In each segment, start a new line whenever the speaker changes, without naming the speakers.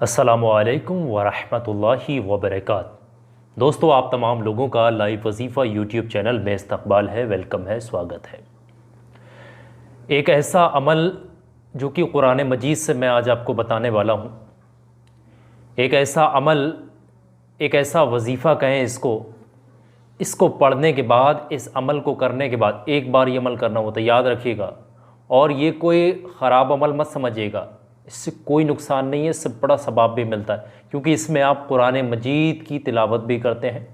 अस्सलामुअलैकुम वरहमतुल्लाहि वबरकात। दोस्तों, आप तमाम लोगों का लाइव वजीफ़ा यूट्यूब चैनल में इस्तकबाल है, वेलकम है, स्वागत है। एक ऐसा अमल जो कि कुरान मजीद से मैं आज आपको बताने वाला हूँ, एक ऐसा अमल, एक ऐसा वजीफ़ा कहें इसको पढ़ने के बाद, इस अमल को करने के बाद एक बार ये अमल करना होता है, याद रखिएगा। और ये कोई ख़राब अमल मत समझिएगा, इससे कोई नुकसान नहीं है, इससे बड़ा सवाब भी मिलता है, क्योंकि इसमें आप कुरान मजीद की तिलावत भी करते हैं।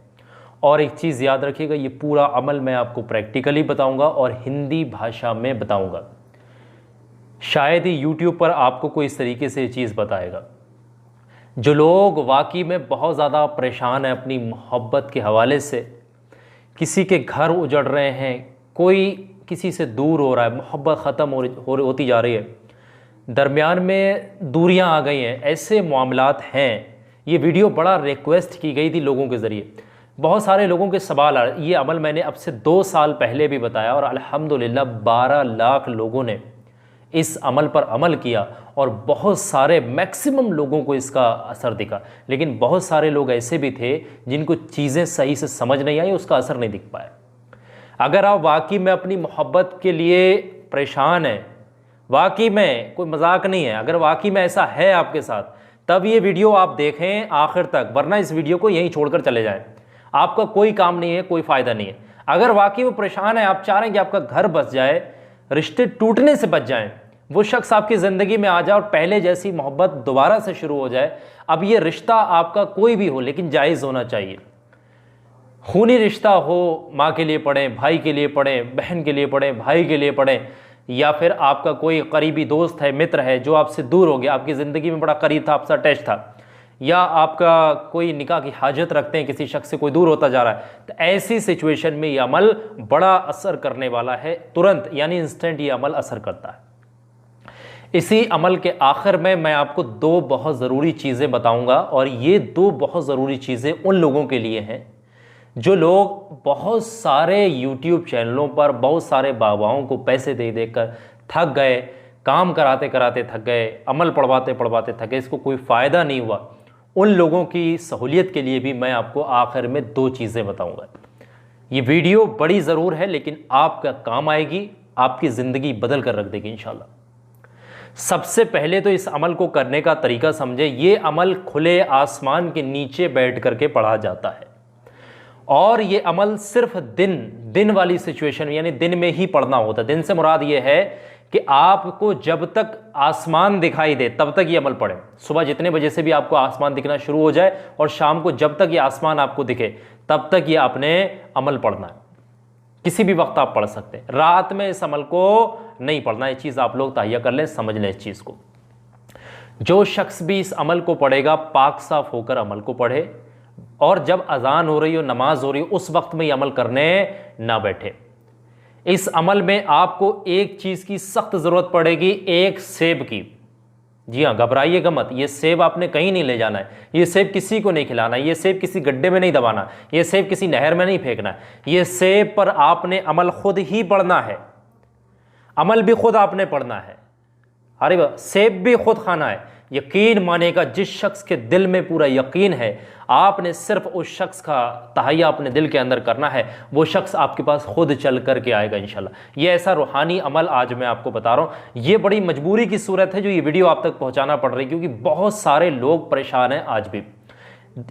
और एक चीज़ याद रखिएगा, ये पूरा अमल मैं आपको प्रैक्टिकली बताऊंगा और हिंदी भाषा में बताऊंगा। शायद ही यूट्यूब पर आपको कोई इस तरीके से ये चीज़ बताएगा। जो लोग वाकई में बहुत ज़्यादा परेशान हैं अपनी मोहब्बत के हवाले से, किसी के घर उजड़ रहे हैं, कोई किसी से दूर हो रहा है, मोहब्बत ख़त्म होती जा रही है, दरमियान में दूरियां आ गई हैं, ऐसे मामलात हैं। ये वीडियो बड़ा रिक्वेस्ट की गई थी लोगों के ज़रिए, बहुत सारे लोगों के सवाल आ रहे। ये अमल मैंने अब से 2 साल पहले भी बताया और अल्हम्दुलिल्लाह 12 लाख लोगों ने इस अमल पर अमल किया और बहुत सारे मैक्सिमम लोगों को इसका असर दिखा। लेकिन बहुत सारे लोग ऐसे भी थे जिनको चीज़ें सही से समझ नहीं आई, उसका असर नहीं दिख पाया। अगर आप वाकई में अपनी मोहब्बत के लिए परेशान हैं, वाकई में कोई मजाक नहीं है, अगर वाकई में ऐसा है आपके साथ, तब ये वीडियो आप देखें आखिर तक, वरना इस वीडियो को यहीं छोड़कर चले जाएं। आपका कोई काम नहीं है, कोई फ़ायदा नहीं है। अगर वाकई में परेशान है, आप चाह रहे हैं कि आपका घर बस जाए, रिश्ते टूटने से बच जाएं, वो शख्स आपकी ज़िंदगी में आ जाए और पहले जैसी मोहब्बत दोबारा से शुरू हो जाए। अब ये रिश्ता आपका कोई भी हो, लेकिन जायज़ होना चाहिए। खूनी रिश्ता हो, माँ के लिए पढ़ें, भाई के लिए पढ़ें, बहन के लिए पढ़ें, भाई के लिए पढ़ें, या फिर आपका कोई करीबी दोस्त है, मित्र है जो आपसे दूर हो गया, आपकी ज़िंदगी में बड़ा करीब था, आपसे अटैच था, या आपका कोई निकाह की हाजत रखते हैं, किसी शख्स से कोई दूर होता जा रहा है, तो ऐसी सिचुएशन में ये अमल बड़ा असर करने वाला है। तुरंत यानी इंस्टेंट ये अमल असर करता है। इसी अमल के आखिर में मैं आपको 2 बहुत ज़रूरी चीज़ें बताऊँगा, और ये 2 बहुत ज़रूरी चीज़ें उन लोगों के लिए हैं जो लोग बहुत सारे यूट्यूब चैनलों पर बहुत सारे बाबाओं को पैसे दे देकर थक गए, काम कराते कराते थक गए, अमल पढ़वाते पढ़वाते थक गए, इसको कोई फ़ायदा नहीं हुआ। उन लोगों की सहूलियत के लिए भी मैं आपको आखिर में 2 चीज़ें बताऊंगा। ये वीडियो बड़ी ज़रूर है, लेकिन आपका काम आएगी, आपकी ज़िंदगी बदल कर रख देगी इंशाल्लाह। सबसे पहले तो इस अमल को करने का तरीका समझे। ये अमल खुले आसमान के नीचे बैठ करके पढ़ा जाता है, और ये अमल सिर्फ दिन वाली सिचुएशन यानी दिन में ही पढ़ना होता है। दिन से मुराद ये है कि आपको जब तक आसमान दिखाई दे तब तक ये अमल पढ़ें। सुबह जितने बजे से भी आपको आसमान दिखना शुरू हो जाए और शाम को जब तक ये आसमान आपको दिखे तब तक ये आपने अमल पढ़ना है। किसी भी वक्त आप पढ़ सकते हैं, रात में इस अमल को नहीं पढ़ना। ये चीज़ आप लोग तहैया कर लें, समझ लें इस चीज़ को। जो शख्स भी इस अमल को पढ़ेगा, पाक साफ होकर अमल को पढ़े, और जब अजान हो रही हो, नमाज हो रही हो, उस वक्त में ये अमल करने ना बैठे। इस अमल में आपको एक चीज़ की सख्त ज़रूरत पड़ेगी, एक सेब की। जी हाँ, घबराइएगा मत, ये सेब आपने कहीं नहीं ले जाना है, ये सेब किसी को नहीं खिलाना है, ये सेब किसी गड्ढे में नहीं दबाना, ये सेब किसी नहर में नहीं फेंकना है। ये सेब पर आपने अमल खुद ही पढ़ना है, अमल भी खुद आपने पढ़ना है। अरे वाह, सेब भी खुद खाना है। यकीन मानेगा, जिस शख्स के दिल में पूरा यकीन है, आपने सिर्फ उस शख्स का तहैया अपने दिल के अंदर करना है, वो शख्स आपके पास खुद चल कर के आएगा इंशाल्लाह। ये ऐसा रूहानी अमल आज मैं आपको बता रहा हूँ। ये बड़ी मजबूरी की सूरत है जो ये वीडियो आप तक पहुँचाना पड़ रही है, क्योंकि बहुत सारे लोग परेशान हैं आज भी।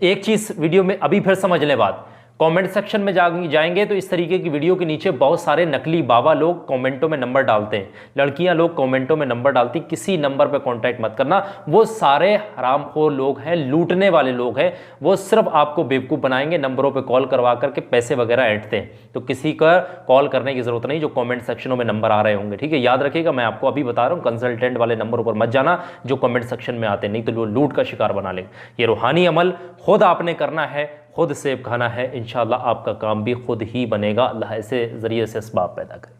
एक चीज़ वीडियो में अभी फिर समझ लें बात, कमेंट सेक्शन में जाएंगे तो इस तरीके की वीडियो के नीचे बहुत सारे नकली बाबा लोग कमेंटों में नंबर डालते हैं, लड़कियां लोग कमेंटों में नंबर डालती। किसी नंबर पे कांटेक्ट मत करना, वो सारे हरामखोर लोग हैं, लूटने वाले लोग हैं। वो सिर्फ आपको बेवकूफ़ बनाएंगे, नंबरों पे कॉल करवा करके पैसे वगैरह ऐंठते हैं। तो किसी का कॉल करने की ज़रूरत नहीं जो कॉमेंट सेक्शनों में नंबर आ रहे होंगे, ठीक है। याद रखिएगा, मैं आपको अभी बता रहा हूँ, कंसल्टेंट वाले नंबरों पर मत जाना जो कॉमेंट सेक्शन में आते हैं, नहीं तो वो लूट का शिकार बना लेंगे। ये रूहानी अमल खुद आपने करना है, खुद सेब खाना है, इंशाल्लाह आपका काम भी खुद ही बनेगा। अल्लाह ऐसे ज़रिए से असबाब पैदा करे।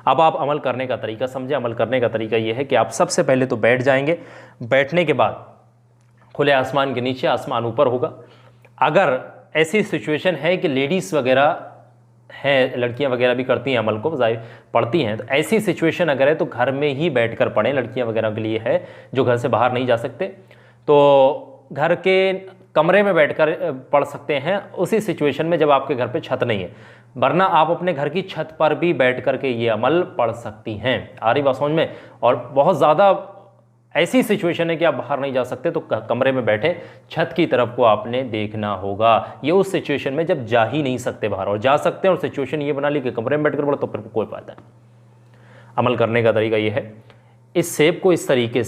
अब आप अमल करने का तरीका समझें। अमल करने का तरीका यह है कि आप सबसे पहले तो बैठ जाएंगे। बैठने के बाद खुले आसमान के नीचे, आसमान ऊपर होगा। अगर ऐसी सिचुएशन है कि लेडीज़ वगैरह हैं, लड़कियां वगैरह भी करती हैं अमल को, ज़ाहिर पढ़ती हैं, तो ऐसी सिचुएशन अगर है तो घर में ही बैठकर पढ़ें। लड़कियां वगैरह के लिए है जो घर से बाहर नहीं जा सकते, तो घर के कमरे में बैठकर पढ़ सकते हैं उसी सिचुएशन में जब आपके घर पे छत नहीं है, वरना आप अपने घर की छत पर भी बैठ कर के ये अमल पढ़ सकती हैं। आ रही बात समझ में? और बहुत ज़्यादा ऐसी सिचुएशन है कि आप बाहर नहीं जा सकते तो कमरे में बैठे छत की तरफ को आपने देखना होगा। ये उस सिचुएशन में जब जा ही नहीं सकते बाहर, और जा सकते हैं और सिचुएशन ये बना ली कि कमरे में बैठकर पढ़ो, तो फिर कोई फायदा नहीं। अमल करने का तरीका ये है, इस सेब को इस तरीके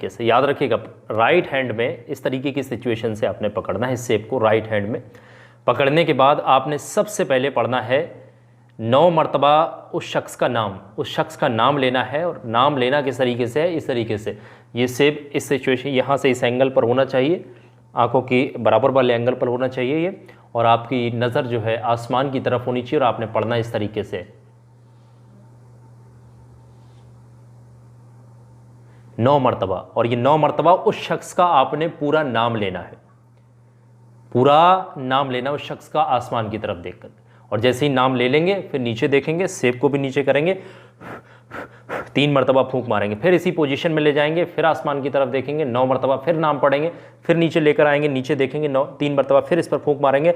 से याद रखिएगा, राइट हैंड में इस तरीके की सिचुएशन से आपने पकड़ना है इस सेब को। राइट हैंड में पकड़ने के बाद आपने सबसे पहले पढ़ना है 9 मरतबा उस शख्स का नाम लेना है। और नाम लेना किस तरीके से है? इस तरीके से, ये सेब इस सिचुएशन यहाँ से इस एंगल पर होना चाहिए, आंखों की बराबर वाले एंगल पर होना चाहिए ये, और आपकी नज़र जो है आसमान की तरफ होनी चाहिए और आपने पढ़ना इस तरीके से 9 मरतबा। और ये 9 मरतबा उस शख्स का आपने पूरा नाम लेना है, पूरा नाम लेना उस शख्स का आसमान की तरफ देखकर। और जैसे ही नाम ले लेंगे फिर नीचे देखेंगे, सेब को भी नीचे करेंगे, 3 मरतबा फूंक मारेंगे, फिर इसी पोजीशन में ले जाएंगे, फिर आसमान की तरफ देखेंगे, 9 मरतबा फिर नाम पढ़ेंगे, फिर नीचे लेकर आएंगे, नीचे देखेंगे 3 मरतबा, फिर इस पर फूंक मारेंगे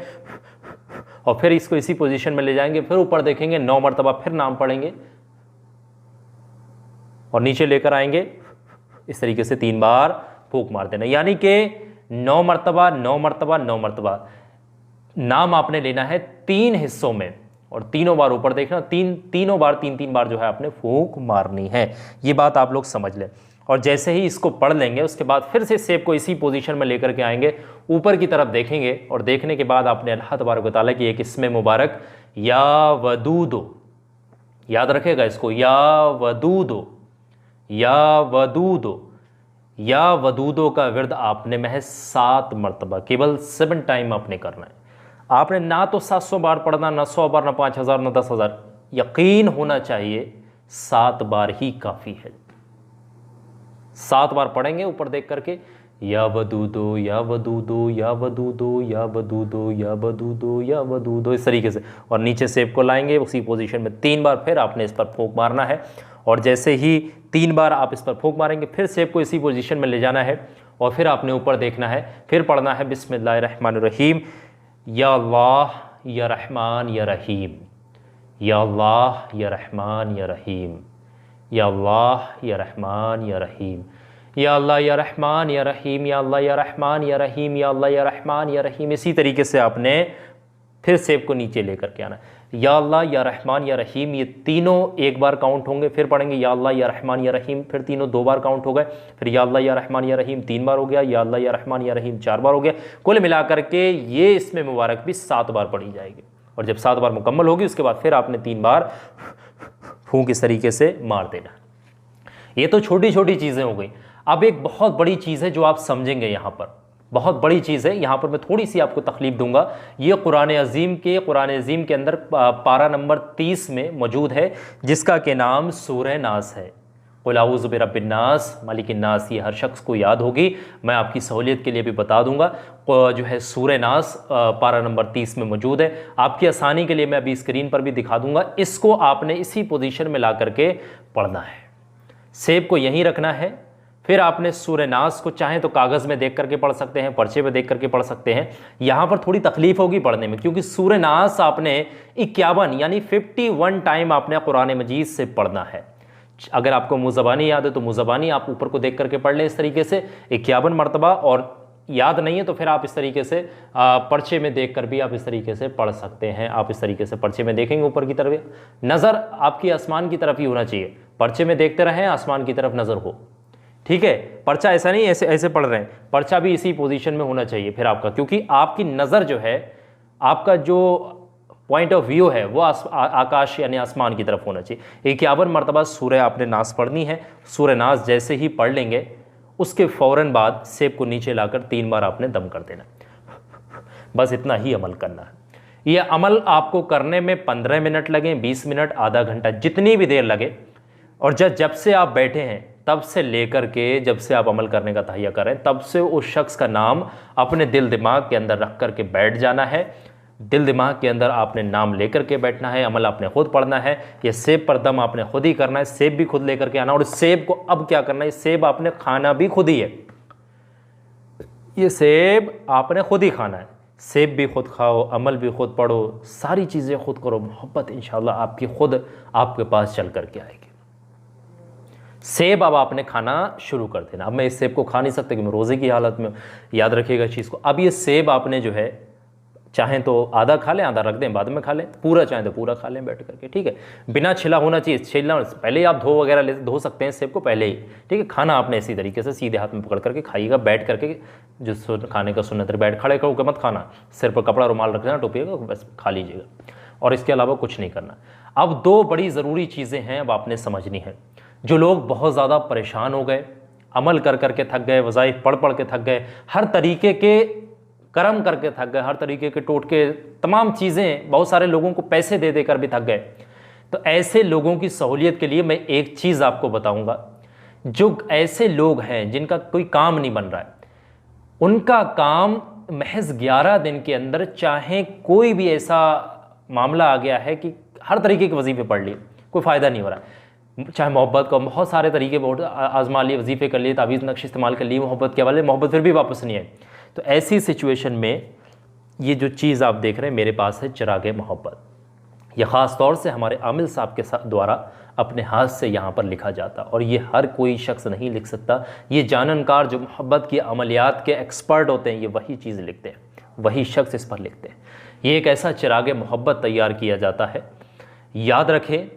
और फिर इसको इसी पोजीशन में ले जाएंगे, फिर ऊपर देखेंगे 9 मरतबा फिर नाम पढ़ेंगे और नीचे लेकर आएंगे, इस तरीके से 3 बार फूंक मार देना। यानी कि 9 मरतबा 9 मरतबा 9 मरतबा नाम आपने लेना है 3 हिस्सों में, और तीनों बार ऊपर देखना, तीनों बार 3 बार जो है आपने फूंक मारनी है। ये बात आप लोग समझ लें। और जैसे ही इसको पढ़ लेंगे उसके बाद फिर से सेब को इसी पोजीशन में लेकर के आएंगे, ऊपर की तरफ देखेंगे, और देखने के बाद आपने अल्लाह तबारक व तआला की एक इसमें मुबारक या वदूदो, याद रखेगा इसको, या वदूदो, या वदूदो, या वदूदो का विर्द आपने महज 7 मरतबा, केवल 7 टाइम आपने करना है। आपने ना तो 700 बार पढ़ना, ना 100 बार, ना 5000, ना 10,000, यकीन होना चाहिए 7 बार ही काफ़ी है। 7 बार पढ़ेंगे ऊपर देख करके, या वदूदो या वदूदो या वदूदो या वदूदो या वदूदो या वदूदो, इस तरीके से, और नीचे सेब को लाएंगे उसी पोजीशन में 3 बार, फिर आपने इस पर फूंक मारना है। और जैसे ही 3 बार आप इस पर फूंक मारेंगे फिर सेब को इसी पोजीशन में ले जाना है और फिर आपने ऊपर देखना है, फिर पढ़ना है बिस्मिल्लाहिर्रहमानिर्रहीम, या अल्लाह या रहमान या रहीम, या अल्लाह या रहमान या रहीम, या अल्लाह या रहमान या रहीम, या अल्लाह या रहमान या रहीम, या अल्लाह या रहमान या रहीम, या अल्लाह या रहमान या रहीम। इसी तरीके से आपने फिर सेब को नीचे लेकर के आना, या अल्लाह या रहमान या रहीम, ये तीनों एक बार काउंट होंगे, फिर पढ़ेंगे या अल्लाह या रहमान या रहीम, फिर तीनों 2 बार काउंट हो गए, फिर या अल्लाह या रहमान या रहीम 3 बार हो गया, या अल्लाह या रहमान या रहीम 4 बार हो गया। कुल मिलाकर के ये इसमें मुबारक भी 7 बार पढ़ी जाएगी। और जब 7 बार मुकम्मल होगी उसके बाद फिर आपने 3 बार फूंक इस तरीके से मार देना। ये तो छोटी छोटी चीज़ें हो गई। अब एक बहुत बड़ी चीज़ है जो आप समझेंगे, यहाँ पर बहुत बड़ी चीज़ है, यहाँ पर मैं थोड़ी सी आपको तकलीफ दूंगा। ये कुरान अज़ीम के अंदर पारा नंबर 30 में मौजूद है, जिसका के नाम सूरह नास है। कुल औज़ु बिरब्बिन्नास मालिकिन नास, ये हर शख्स को याद होगी, मैं आपकी सहूलियत के लिए भी बता दूंगा। जो है सूरह नास पारा नंबर 30 में मौजूद है। आपकी आसानी के लिए मैं अभी स्क्रीन पर भी दिखा दूंगा। इसको आपने इसी पोजीशन में ला करके पढ़ना है, सेब को यहीं रखना है। फिर आपने सूरह नास को चाहें तो कागज़ में देख करके पढ़ सकते हैं, पर्चे में देख करके पढ़ सकते हैं। यहाँ पर थोड़ी तकलीफ होगी पढ़ने में, क्योंकि सूरह नास आपने 51 यानी 51 टाइम आपने कुरान मजीद से पढ़ना है। अगर आपको मुज़बानी याद है तो मुज़बानी आप ऊपर को देख करके पढ़ लें इस तरीके से 51 मरतबा, और याद नहीं है तो फिर आप इस तरीके से पर्चे में देख कर भी आप इस तरीके से पढ़ सकते हैं। आप इस तरीके से पर्चे में देखेंगे, ऊपर की तरफ नज़र आपकी आसमान की तरफ ही होना चाहिए। पर्चे में देखते रहें, आसमान की तरफ नज़र हो, ठीक है। पर्चा ऐसा नहीं ऐसे ऐसे पढ़ रहे हैं, पर्चा भी इसी पोजीशन में होना चाहिए फिर आपका, क्योंकि आपकी नज़र जो है, आपका जो पॉइंट ऑफ व्यू है वो आकाश यानी आसमान की तरफ होना चाहिए। 51 मरतबा सूरह आपने नास पढ़नी है। सूरह नास जैसे ही पढ़ लेंगे उसके फ़ौरन बाद सेब को नीचे लाकर 3 बार आपने दम कर देना। बस इतना ही अमल करना है। यह अमल आपको करने में 15 मिनट लगे, 20 मिनट, आधा घंटा, जितनी भी देर लगे। और जब से आप बैठे हैं तब से लेकर के जब से आप अमल करने का तहैया करें, तब से उस शख्स का नाम अपने दिल दिमाग के अंदर रख कर के बैठ जाना है। दिल दिमाग के अंदर आपने नाम लेकर के बैठना है, अमल आपने खुद पढ़ना है, ये सेब पर दम आपने खुद ही करना है, सेब भी खुद लेकर के आना। और सेब को अब क्या करना है, सेब आपने खाना भी खुद ही है, ये सेब आपने खुद ही खाना है। सेब भी खुद खाओ, अमल भी खुद पढ़ो, सारी चीज़ें खुद करो, मोहब्बत इंशाल्लाह आपकी खुद आपके पास चल करके आएगी। सेब अब आपने खाना शुरू कर देना। अब मैं इस सेब को खा नहीं सकता कि मैं रोज़े की हालत में, याद रखिएगा इस चीज़ को। अब ये सेब आपने जो है चाहें तो आधा खा लें, आधा रख दें बाद में खा लें, पूरा चाहें तो पूरा खा लें बैठ करके, ठीक है। बिना छिला होना चाहिए, छिलना पहले ही आप धो वगैरह धो सकते हैं सेब को पहले ही, ठीक है। खाना आपने इसी तरीके से सीधे हाथ में पकड़ करके खाइएगा, बैठ करके, जो खाने का सुन्नत है, बैठ खड़े होकर मत खाना, सिर पर कपड़ा रुमाल रख देना, टोपिएगा, बस खा लीजिएगा, और इसके अलावा कुछ नहीं करना। अब दो बड़ी ज़रूरी चीज़ें हैं अब आपने समझनी है। जो लोग बहुत ज़्यादा परेशान हो गए, अमल कर करके थक गए, वज़ाइफ पढ़ पढ़ के थक गए, हर तरीके के कर्म करके थक गए, हर तरीके के टोटके, तमाम चीज़ें, बहुत सारे लोगों को पैसे दे देकर भी थक गए, तो ऐसे लोगों की सहूलियत के लिए मैं एक चीज़ आपको बताऊंगा। जो ऐसे लोग हैं जिनका कोई काम नहीं बन रहा है, उनका काम महज 11 दिन के अंदर, चाहे कोई भी ऐसा मामला आ गया है कि हर तरीके के वजीफे पढ़ लिए, कोई फ़ायदा नहीं हो रहा, चाहे मोहब्बत का बहुत सारे तरीके बहुत आजमा लिए, वजीफे कर लिए, तावीज़ नक्श इस्तेमाल कर लिए मोहब्बत के वाले, मोहब्बत फिर भी वापस नहीं आई, तो ऐसी सिचुएशन में ये जो चीज़ आप देख रहे हैं मेरे पास है, चिरागे मोहब्बत। यह ख़ास तौर से हमारे आमिल साहब के द्वारा अपने हाथ से यहाँ पर लिखा जाता, और ये हर कोई शख्स नहीं लिख सकता। ये जाननकार जो मोहब्बत की अमलियात के एक्सपर्ट होते हैं, ये वही चीज़ लिखते हैं, वही शख्स इस पर लिखते हैं। ये एक ऐसा चिरागे मोहब्बत तैयार किया जाता है। याद रखें,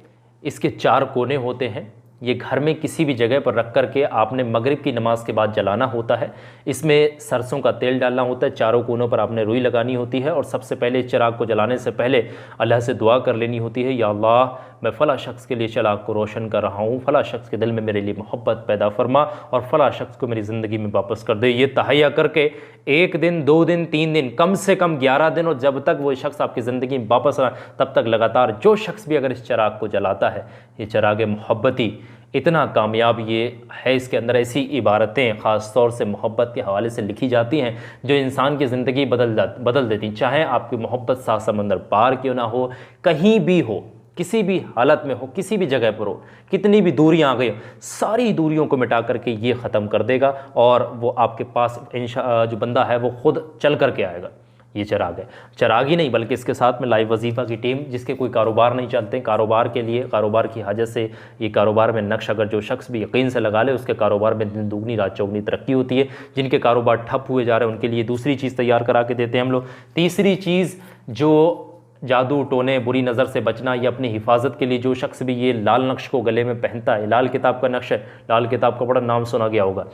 इसके 4 कोने होते हैं। ये घर में किसी भी जगह पर रख करके आपने मगरिब की नमाज के बाद जलाना होता है। इसमें सरसों का तेल डालना होता है, चारों कोनों पर आपने रुई लगानी होती है, और सबसे पहले चिराग को जलाने से पहले अल्लाह से दुआ कर लेनी होती है, या अल्लाह मैं फ़ला शख्स के लिए चिराग को रोशन कर रहा हूँ, फ़ला शख्स के दिल में मेरे लिए मोहब्बत पैदा फरमा, और फ़ला शख्स को मेरी ज़िंदगी में वापस कर दे। ये तहैया करके 1 दिन, 2 दिन, 3 दिन, कम से कम 11 दिन, और जब तक वो शख्स आपकी ज़िंदगी में वापस आ, तब तक लगातार जो शख्स भी अगर इस चिराग को जलाता है, ये चिराग मोहब्बती इतना कामयाब ये है। इसके अंदर ऐसी इबारतें ख़ास तौर से मोहब्बत के हवाले से लिखी जाती हैं जो इंसान की ज़िंदगी बदल देती। चाहे आपकी मोहब्बत 7 समंदर पार क्यों ना हो, कहीं भी हो, किसी भी हालत में हो, किसी भी जगह पर हो, कितनी भी दूरियां आ गई, सारी दूरियों को मिटा करके ये ख़त्म कर देगा, और वो आपके पास जो बंदा है वो खुद चल करके आएगा। ये चिराग है। चिराग ही नहीं बल्कि इसके साथ में लाइव वजीफ़ा की टीम, जिसके कोई कारोबार नहीं चलते, कारोबार के लिए, कारोबार की हाजत से, ये कारोबार में नक्श अगर जो शख्स भी यकीन से लगा ले, उसके कारोबार में दिन दुगनी रात चौगनी तरक्की होती है। जिनके कारोबार ठप हुए जा रहे हैं उनके लिए दूसरी चीज़ तैयार करा के देते हैं हम लोग। तीसरी चीज़, जो जादू टोने, बुरी नज़र से बचना, ये अपनी हिफाजत के लिए जो शख्स भी ये लाल नक्श को गले में पहनता है, लाल किताब का नक्श है, लाल किताब का बड़ा नाम सुना गया होगा,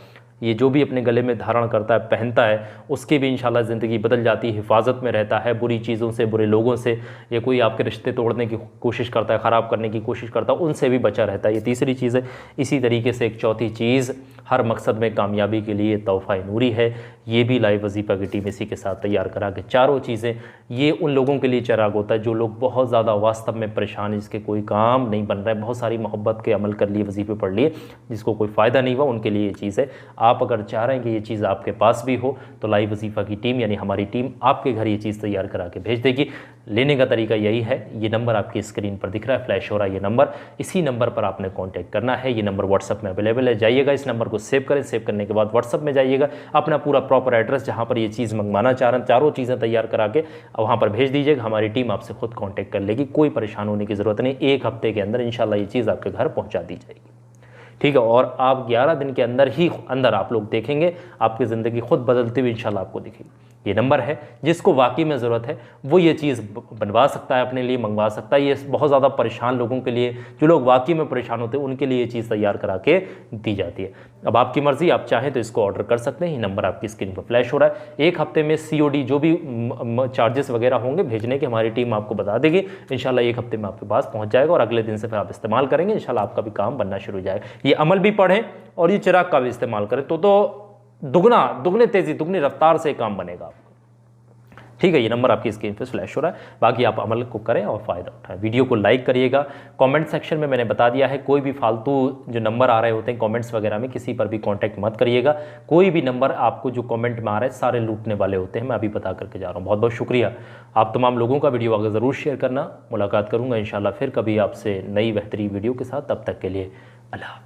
ये जो भी अपने गले में धारण करता है, पहनता है, उसकी भी इंशाल्लाह ज़िंदगी बदल जाती है, हिफाजत में रहता है बुरी चीज़ों से, बुरे लोगों से। ये कोई आपके रिश्ते तोड़ने की कोशिश करता है, ख़राब करने की कोशिश करता है, उनसे भी बचा रहता है। ये तीसरी चीज़ है। इसी तरीके से एक चौथी चीज़, हर मकसद में कामयाबी के लिए तोहफ़ा नूरी है। ये भी लाइव वजीफ़ा की टीम इसी के साथ तैयार करा के चारों चीज़ें, ये उन लोगों के लिए चिराग होता है जो लोग बहुत ज़्यादा वास्तव में परेशान, जिसके कोई काम नहीं बन रहा है, बहुत सारी मोहब्बत के अमल कर लिए, वजीफ़े पढ़ लिए, जिसको कोई फ़ायदा नहीं हुआ, उनके लिए ये चीज़ है। आप अगर चाह रहे हैं कि ये चीज़ आपके पास भी हो, तो लाइव वजीफ़ा की टीम यानी हमारी टीम आपके घर ये चीज़ तैयार करा के भेज देगी। लेने का तरीका यही है, ये नंबर आपकी स्क्रीन पर दिख रहा है, फ्लैश हो रहा है ये नंबर, इसी नंबर पर आपने कॉन्टैक्ट करना है। ये नंबर व्हाट्सअप में अवेलेबल है, जाइएगा इस नंबर को सेव करें, सेव करने के बाद व्हाट्सअप में जाइएगा, अपना पूरा प्रॉपर एड्रेस जहाँ पर ये चीज़ मंगवाना चाह रहे हैं, चारों चीज़ें तैयार करा के वहाँ पर भेज दीजिएगा। हमारी टीम आपसे खुद कॉन्टैक्ट कर लेगी, कोई परेशान होने की ज़रूरत नहीं। 1 हफ्ते के अंदर इंशाल्लाह ये चीज़ आपके घर पहुँचा दी जाएगी, ठीक है। और आप 11 दिन के अंदर आप लोग देखेंगे आपकी ज़िंदगी खुद बदलती हुई इंशाल्लाह आपको दिखेगी। ये नंबर है, जिसको वाकई में ज़रूरत है वो ये चीज़ बनवा सकता है, अपने लिए मंगवा सकता है। ये बहुत ज़्यादा परेशान लोगों के लिए, जो लोग वाकई में परेशान होते हैं, उनके लिए ये चीज़ तैयार करा के दी जाती है। अब आपकी मर्ज़ी, आप चाहें तो इसको ऑर्डर कर सकते हैं। ये नंबर आपकी स्क्रीन पर फ्लैश हो रहा है। 1 हफ्ते में COD जो भी चार्जेस वगैरह होंगे भेजने के, हमारी टीम आपको बता देगी। इंशाल्लाह 1 हफ्ते में आपके पास पहुँच जाएगा, और अगले दिन से फिर आप इस्तेमाल करेंगे, इंशाल्लाह आपका भी काम बनना शुरू हो जाएगा। ये अमल भी पढ़ें और ये चिराग का भी इस्तेमाल करें तो दुगने तेज़ी, दुगनी रफ्तार से काम बनेगा आपको। ठीक है, ये नंबर आपकी स्क्रीन पे फ्लैश हो रहा है। बाकी आप अमल को करें और फ़ायदा उठाएं। वीडियो को लाइक करिएगा। कमेंट सेक्शन में मैंने बता दिया है, कोई भी फालतू जो नंबर आ रहे होते हैं कमेंट्स वगैरह में, किसी पर भी कांटेक्ट मत करिएगा। कोई भी नंबर आपको जो कमेंट में आ रहे हैं सारे लूटने वाले होते हैं, मैं अभी बता करके जा रहा हूँ। बहुत बहुत शुक्रिया आप तमाम लोगों का। वीडियो आगे ज़रूर शेयर करना। मुलाकात करूँगा इंशाल्लाह फिर कभी आपसे नई बेहतरीन वीडियो के साथ। तब तक के लिए अल्लाह।